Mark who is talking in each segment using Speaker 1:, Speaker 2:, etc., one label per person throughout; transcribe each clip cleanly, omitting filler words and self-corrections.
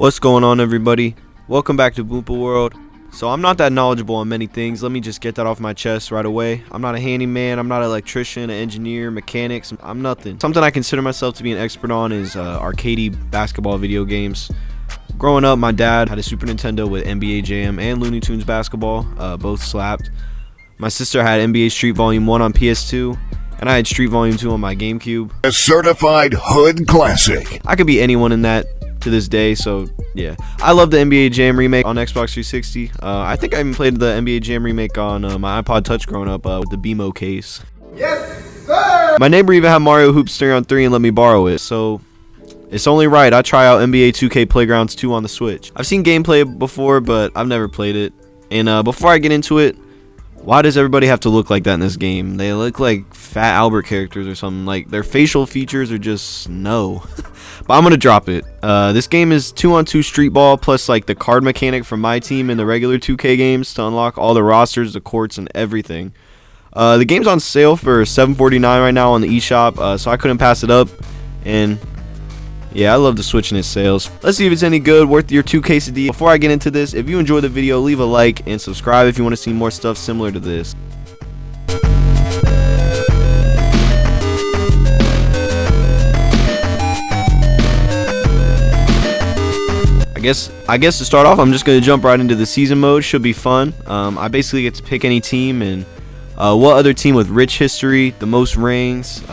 Speaker 1: What's going on, everybody? Welcome back to Boompa World. So I'm not that knowledgeable on many things. Let me just get that off my chest right away. I'm not a handyman, I'm not an electrician, an engineer, mechanics, I'm nothing. Something I consider myself to be an expert on is arcade basketball video games. Growing up, my dad had a Super Nintendo with NBA Jam and Looney Tunes basketball, both slapped. My sister had NBA Street Volume 1 on PS2, and I had Street Volume 2 on my GameCube.
Speaker 2: A certified hood classic.
Speaker 1: I could be anyone in that to this day, so yeah. I love the NBA Jam remake on Xbox 360. I think I even played the NBA Jam remake on my iPod Touch growing up with the BMO case.
Speaker 3: Yes, sir!
Speaker 1: My neighbor even had Mario Hoops 3-on-3 and let me borrow it, so it's only right I try out NBA 2K Playgrounds 2 on the Switch. I've seen gameplay before, but I've never played it. And before I get into it, why does everybody have to look like that in this game? They look like Fat Albert characters or something. Like, their facial features are just no. But I'm gonna drop it. This game is 2-on-2 street ball plus like the card mechanic from my team in the regular 2K games to unlock all the rosters, the courts, and everything. The game's on sale for $7.49 right now on the eShop, so I couldn't pass it up. And yeah, I love the Switch and its sales. Let's see if it's any good, worth your 2 quesadilla. Before I get into this, if you enjoyed the video, leave a like and subscribe if you want to see more stuff similar to this. I guess to start off, I'm just going to jump right into the season mode. Should be fun. I basically get to pick any team and what other team with rich history, the most rings.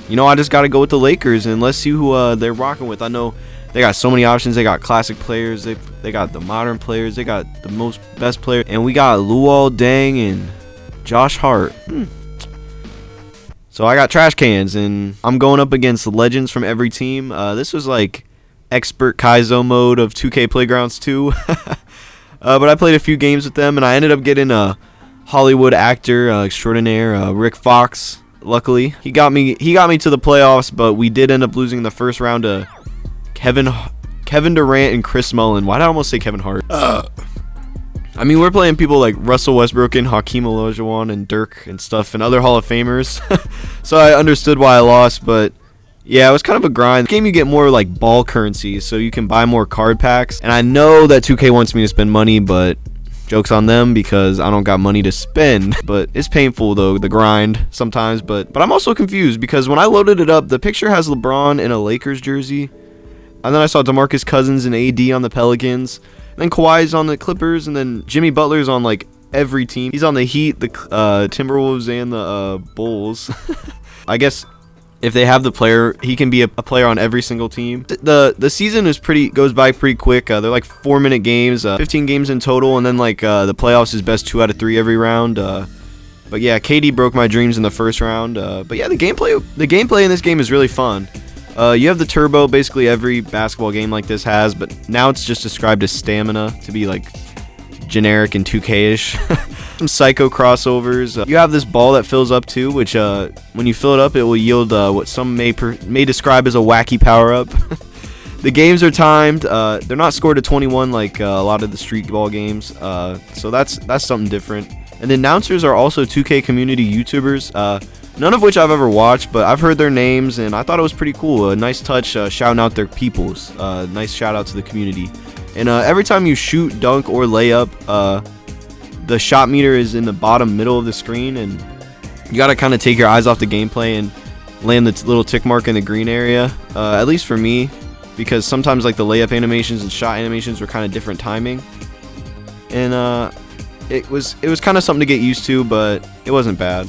Speaker 1: You know, I just got to go with the Lakers, and let's see who they're rocking with. I know they got so many options. They got classic players. They got the modern players. They got the most best players. And we got Luol Deng and Josh Hart. So I got trash cans, and I'm going up against legends from every team. This was like expert Kaizo mode of 2K Playgrounds 2. But I played a few games with them, and I ended up getting a Hollywood actor extraordinaire, Rick Fox. Luckily, he got me to the playoffs, but we did end up losing the first round to Kevin Durant and Chris Mullin. Why did I almost say Kevin Hart? I mean, we're playing people like Russell Westbrook and Hakeem Olajuwon and Dirk and stuff and other Hall of Famers. So I understood why I lost, but yeah, it was kind of a grind. This game, you get more like ball currency, so you can buy more card packs. And I know that 2K wants me to spend money, but joke's on them because I don't got money to spend. But it's painful though, the grind sometimes. But I'm also confused because when I loaded it up, the picture has LeBron in a Lakers jersey, and then I saw DeMarcus Cousins and AD on the Pelicans, and then Kawhi's on the Clippers, and then Jimmy Butler's on like every team. He's on the Heat, the Timberwolves, and the Bulls. I guess if they have the player, he can be a player on every single team. The season goes by pretty quick. They're like 4-minute games, 15 games in total, and then like the playoffs is best 2 out of 3 every round. But yeah, KD broke my dreams in the first round. But yeah, the gameplay in this game is really fun. You have the turbo, basically every basketball game like this has, but now it's just described as stamina to be like generic and 2K-ish. Some psycho crossovers. You have this ball that fills up too, which when you fill it up, it will yield what some may describe as a wacky power-up. The games are timed. They're not scored to 21 like a lot of the street ball games, so that's something different. And the announcers are also 2K community YouTubers, none of which I've ever watched, but I've heard their names, and I thought it was pretty cool. A nice touch shouting out their peoples. Nice shout out to the community. And every time you shoot, dunk, or layup, the shot meter is in the bottom middle of the screen, and you got to kind of take your eyes off the gameplay and land the little tick mark in the green area, at least for me, because sometimes like the layup animations and shot animations were kind of different timing, and it was kind of something to get used to, but it wasn't bad.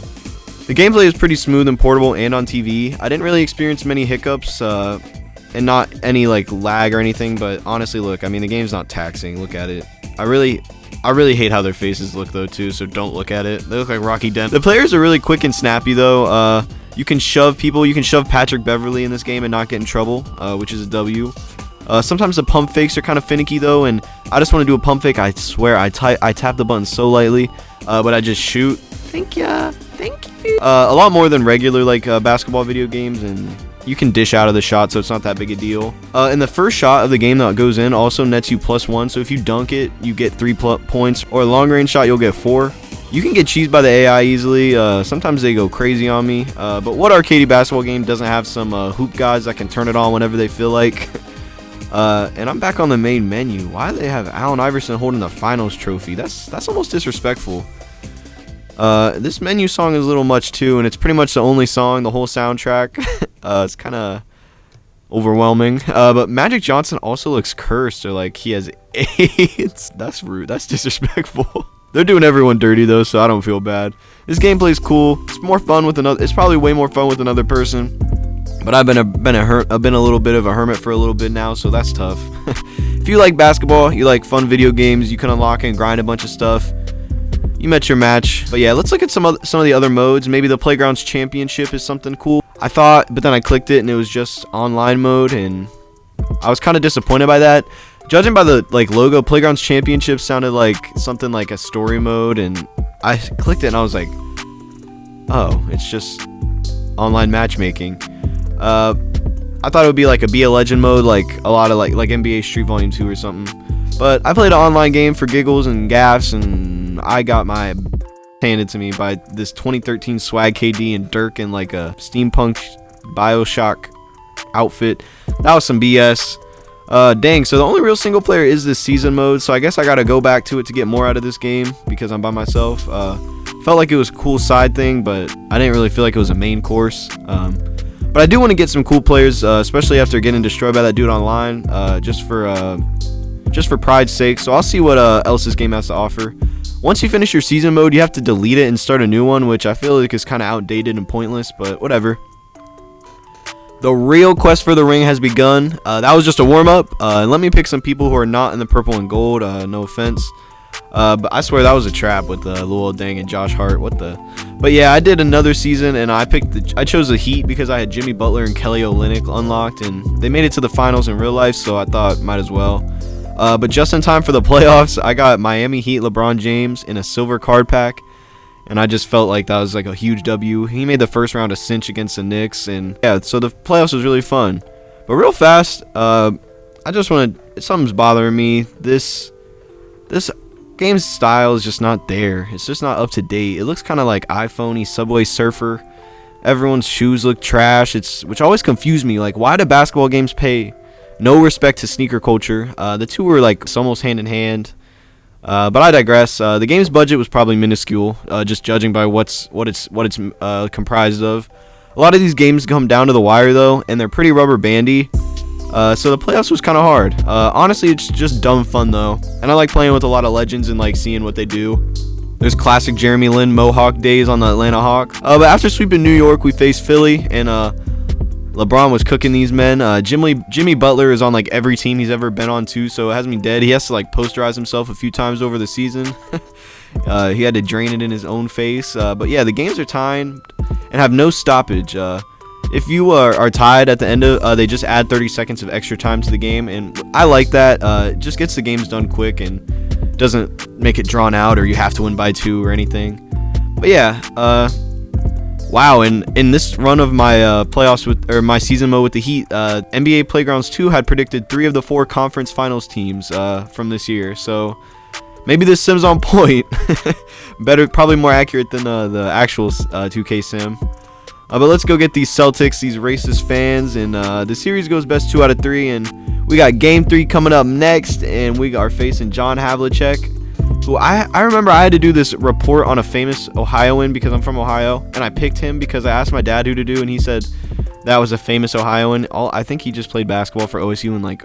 Speaker 1: The gameplay is pretty smooth and portable and on TV. I didn't really experience many hiccups and not any like lag or anything, but honestly, look, I mean, the game's not taxing. Look at it. I really hate how their faces look though too, so don't look at it. They look like Rocky Dent. The players are really quick and snappy though. You can shove people. You can shove Patrick Beverly in this game and not get in trouble, which is a W. Sometimes the pump fakes are kind of finicky though, and I just want to do a pump fake. I swear I tap the button so lightly, but I just shoot. Thank you. A lot more than regular like basketball video games, and you can dish out of the shot, so it's not that big a deal. And the first shot of the game that goes in also nets you +1, so if you dunk it, you get 3 points, or a long range shot, you'll get 4. You can get cheesed by the AI easily. Sometimes they go crazy on me, but what arcade basketball game doesn't have some hoop guys that can turn it on whenever they feel like? And I'm back on the main menu. Why do they have Allen Iverson holding the finals trophy? That's almost disrespectful. This menu song is a little much too, and it's pretty much the only song, the whole soundtrack. It's kind of overwhelming. But Magic Johnson also looks cursed, or like he has AIDS. That's rude. That's disrespectful. They're doing everyone dirty though, so I don't feel bad. This gameplay is cool. It's more fun with another. It's probably way more fun with another person. But I've been a little bit of a hermit for a little bit now, so that's tough. If you like basketball, you like fun video games, you can unlock and grind a bunch of stuff. You met your match. But yeah, let's look at some of the other modes. Maybe the Playgrounds Championship is something cool. I thought, but then I clicked it and it was just online mode, and I was kind of disappointed by that. Judging by the logo, Playgrounds Championship sounded like something like a story mode, and I clicked it and I was like, oh, it's just online matchmaking. I thought it would be like a Be a Legend mode, like a lot of like NBA Street Volume 2 or something. But I played an online game for giggles and gaffs, and I got my handed to me by this 2013 Swag KD and Dirk in like a steampunk Bioshock outfit. That was some BS. Dang, so the only real single player is this season mode, so I guess I gotta go back to it to get more out of this game because I'm by myself. Felt like it was a cool side thing, but I didn't really feel like it was a main course. But I do want to get some cool players, especially after getting destroyed by that dude online, just for pride's sake. So I'll see what else this game has to offer. Once you finish your season mode, you have to delete it and start a new one, which I feel like is kind of outdated and pointless, but whatever. The real quest for the ring has begun. That was just a warm-up. And let me pick some people who are not in the purple and gold. No offense. But I swear that was a trap with Luol Deng and Josh Hart. What the? But yeah, I did another season, and I chose the Heat because I had Jimmy Butler and Kelly Olynyk unlocked, and they made it to the finals in real life, so I thought might as well. But just in time for the playoffs, I got Miami Heat LeBron James in a silver card pack, and I just felt like that was like a huge W. He made the first round a cinch against the Knicks, and yeah, so the playoffs was really fun. But real fast, I just want to. Something's bothering me. This game's style is just not there. It's just not up to date. It looks kind of like iPhone-y Subway Surfer. Everyone's shoes look trash. Which always confused me. Like, why do basketball games pay no respect to sneaker culture? The two were like almost hand in hand. But I digress. The game's budget was probably minuscule, just judging by what it's comprised of. A lot of these games come down to the wire though, and they're pretty rubber bandy. So the playoffs was kind of hard. Honestly, it's just dumb fun though, and I like playing with a lot of legends and like seeing what they do. There's classic Jeremy Lin Mohawk days on the Atlanta Hawk. But after sweeping New York, we faced Philly, and LeBron was cooking these men. Jimmy Butler is on like every team he's ever been on too, so it has me dead. He has to like posterize himself a few times over the season. He had to drain it in his own face. But yeah, the games are timed and have no stoppage. If you are tied at the end of, they just add 30 seconds of extra time to the game, and I like that. It just gets the games done quick and doesn't make it drawn out or you have to win by 2 or anything. But yeah, wow, and in this run of my playoffs or my season mode with the Heat, NBA Playgrounds 2 had predicted 3 of the 4 conference finals teams from this year, so maybe this sim's on point. Better, probably more accurate than the actual 2K sim. But let's go get these Celtics, these racist fans, and the series goes best 2 out of 3, and we got Game 3 coming up next, and we are facing John Havlicek, who I remember I had to do this report on a famous Ohioan because I'm from Ohio, and I picked him because I asked my dad who to do, and he said that was a famous Ohioan. I think he just played basketball for OSU in like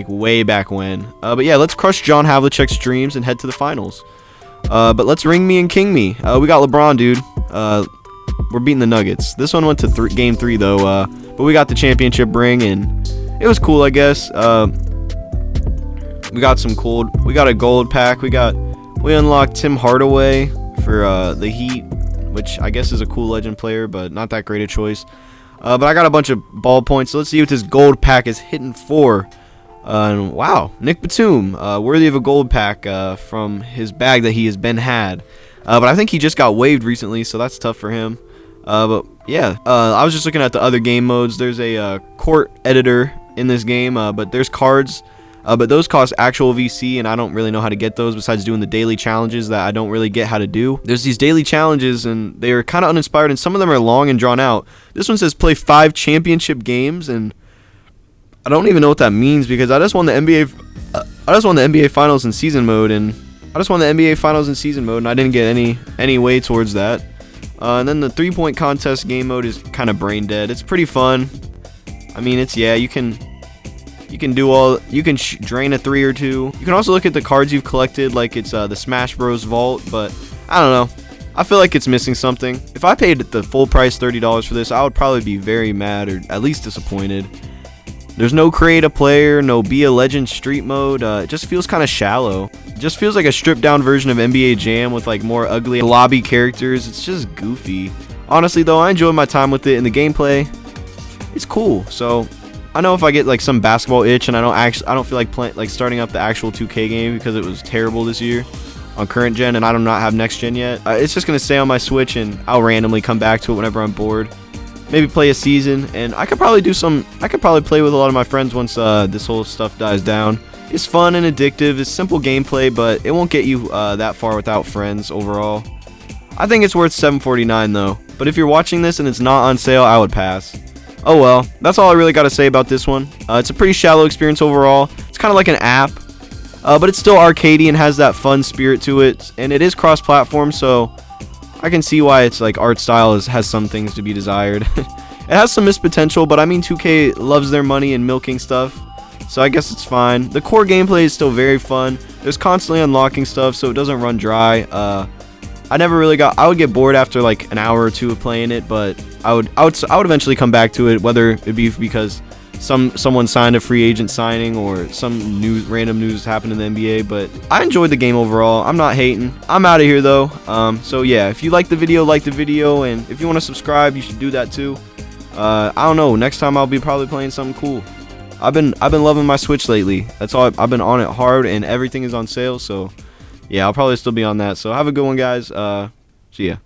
Speaker 1: way back when. But yeah, let's crush John Havlicek's dreams and head to the finals. But let's ring me and king me. We got LeBron, dude. We're beating the Nuggets. This one went to game 3 though, but we got the championship ring and it was cool, I guess. We got a gold pack. We unlocked Tim Hardaway for the Heat, which I guess is a cool legend player, but not that great a choice. But I got a bunch of ball points, so let's see what this gold pack is hitting for. And wow, Nick Batum, worthy of a gold pack from his bag that he has been had. But I think he just got waived recently, so that's tough for him. But yeah, I was just looking at the other game modes. There's a court editor in this game, but there's cards. But those cost actual VC, and I don't really know how to get those besides doing the daily challenges that I don't really get how to do. There's these daily challenges, and they are kind of uninspired, and some of them are long and drawn out. This one says play 5 championship games, and I don't even know what that means because I just won the NBA Finals in season mode, and I didn't get any way towards that. And then the 3-point contest game mode is kind of brain dead. It's pretty fun. I mean, you can drain a 3 or 2. You can also look at the cards you've collected, like it's the Smash Bros Vault, but I don't know. I feel like it's missing something. If I paid the full price $30 for this, I would probably be very mad or at least disappointed. There's no create a player, no be a legend street mode. It just feels kind of shallow. It just feels like a stripped down version of NBA Jam with like more ugly lobby characters. It's just goofy. Honestly though, I enjoyed my time with it, and the gameplay, it's cool. So I know if I get like some basketball itch and I don't feel like starting up the actual 2K game because it was terrible this year on current gen and I do not have next gen yet, it's just gonna stay on my Switch and I'll randomly come back to it whenever I'm bored. Maybe play a season, and I could probably play with a lot of my friends once this whole stuff dies down. It's fun and addictive. It's simple gameplay, but it won't get you that far without friends overall. I think it's worth $7.49 though, but if you're watching this and it's not on sale, I would pass. Oh well, that's all I really got to say about this one. It's a pretty shallow experience overall. It's kind of like an app, but it's still arcadey and has that fun spirit to it, and it is cross-platform, so I can see why its like art style has some things to be desired. It has some missed potential, but I mean 2K loves their money and milking stuff, so I guess it's fine. The core gameplay is still very fun. There's constantly unlocking stuff, so it doesn't run dry. I would get bored after like an hour or two of playing it, but I would eventually come back to it, whether it be because someone signed a free agent signing or some random news happened in the NBA. But I enjoyed the game overall. I'm not hating. I'm out of here though. So yeah, if you like the video, and if you want to subscribe, you should do that too. I don't know. Next time I'll be probably playing something cool. I've been loving my Switch lately. That's all. I've been on it hard, and everything is on sale. So yeah, I'll probably still be on that. So have a good one, guys. See ya.